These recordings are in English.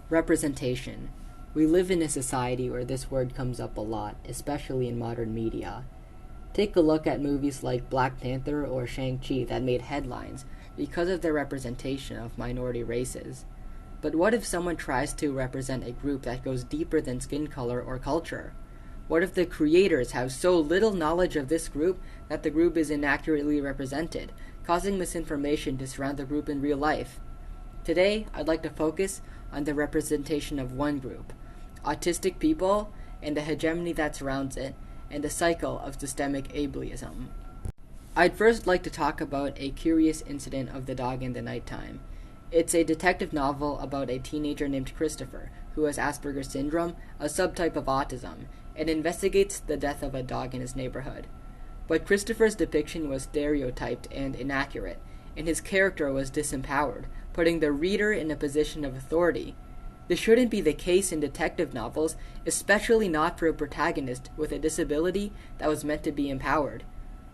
Representation. We live in a society where this word comes up a lot, especially in modern media. Take a look at movies like Black Panther or Shang-Chi that made headlines because of their representation of minority races. But what if someone tries to represent a group that goes deeper than skin color or culture? What if the creators have so little knowledge of this group that the group is inaccurately represented, causing misinformation to surround the group in real life? Today, I'd like to focus on the representation of one group, autistic people, and the hegemony that surrounds it, and the cycle of systemic ableism. I'd first like to talk about A Curious Incident of the Dog in the Nighttime. It's a detective novel about a teenager named Christopher, who has Asperger's syndrome, a subtype of autism, and investigates the death of a dog in his neighborhood. But Christopher's depiction was stereotyped and inaccurate, and his character was disempowered, putting the reader in a position of authority. This shouldn't be the case in detective novels, especially not for a protagonist with a disability that was meant to be empowered.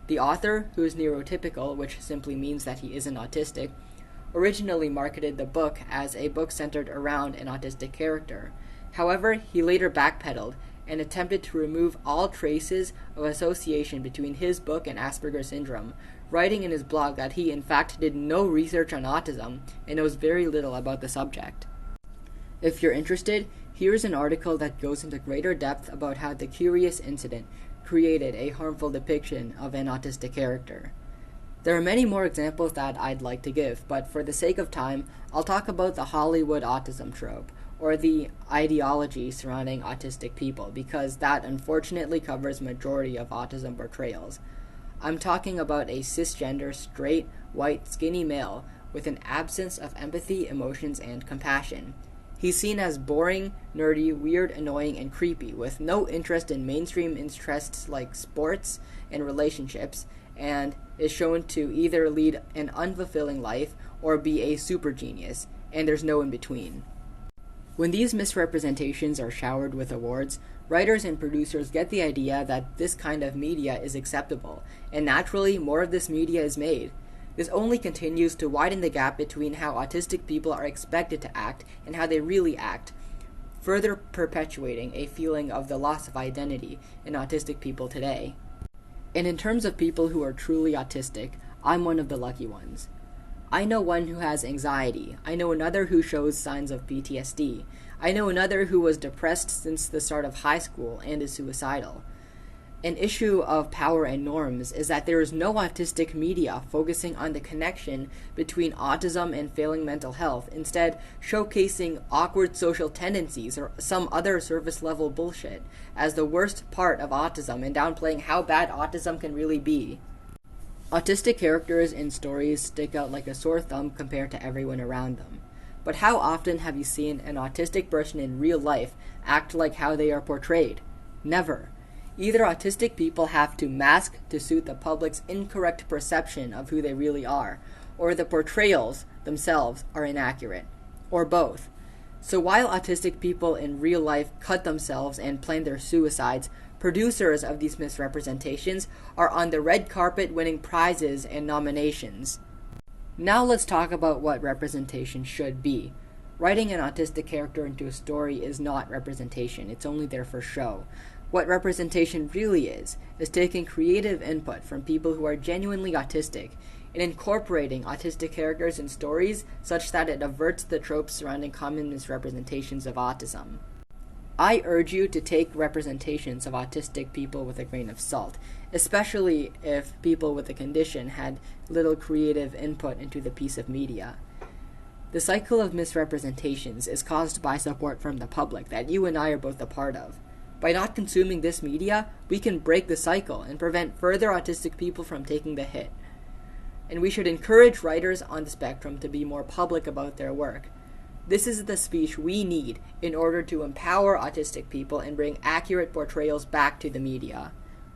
The author, who is neurotypical, which simply means that he isn't autistic, originally marketed the book as a book centered around an autistic character. However, he later backpedaled and attempted to remove all traces of association between his book and Asperger's syndrome, writing in his blog that he in fact did no research on autism and knows very little about the subject. If you're interested, here's an article that goes into greater depth about how the Curious Incident created a harmful depiction of an autistic character. There are many more examples that I'd like to give, but for the sake of time, I'll talk about the Hollywood autism trope, or the ideology surrounding autistic people, because that unfortunately covers majority of autism portrayals. I'm talking about a cisgender, straight, white, skinny male with an absence of empathy, emotions, and compassion. He's seen as boring, nerdy, weird, annoying, and creepy, with no interest in mainstream interests like sports and relationships, and is shown to either lead an unfulfilling life or be a super genius, and there's no in between. When these misrepresentations are showered with awards, writers and producers get the idea that this kind of media is acceptable, and naturally more of this media is made. This only continues to widen the gap between how autistic people are expected to act and how they really act, further perpetuating a feeling of the loss of identity in autistic people today. And in terms of people who are truly autistic, I'm one of the lucky ones. I know one who has anxiety. I know another who shows signs of PTSD. I know another who was depressed since the start of high school and is suicidal. An issue of power and norms is that there is no autistic media focusing on the connection between autism and failing mental health, instead showcasing awkward social tendencies or some other surface-level bullshit as the worst part of autism and downplaying how bad autism can really be. Autistic characters in stories stick out like a sore thumb compared to everyone around them. But how often have you seen an autistic person in real life act like how they are portrayed? Never. Either autistic people have to mask to suit the public's incorrect perception of who they really are, or the portrayals themselves are inaccurate, or both. So while autistic people in real life cut themselves and plan their suicides, producers of these misrepresentations are on the red carpet winning prizes and nominations. Now let's talk about what representation should be. Writing an autistic character into a story is not representation, it's only there for show. What representation really is taking creative input from people who are genuinely autistic and incorporating autistic characters in stories such that it averts the tropes surrounding common misrepresentations of autism. I urge you to take representations of autistic people with a grain of salt, especially if people with the condition had little creative input into the piece of media. The cycle of misrepresentations is caused by support from the public that you and I are both a part of. By not consuming this media, we can break the cycle and prevent further autistic people from taking the hit. And we should encourage writers on the spectrum to be more public about their work. This is the speech we need in order to empower autistic people and bring accurate portrayals back to the media.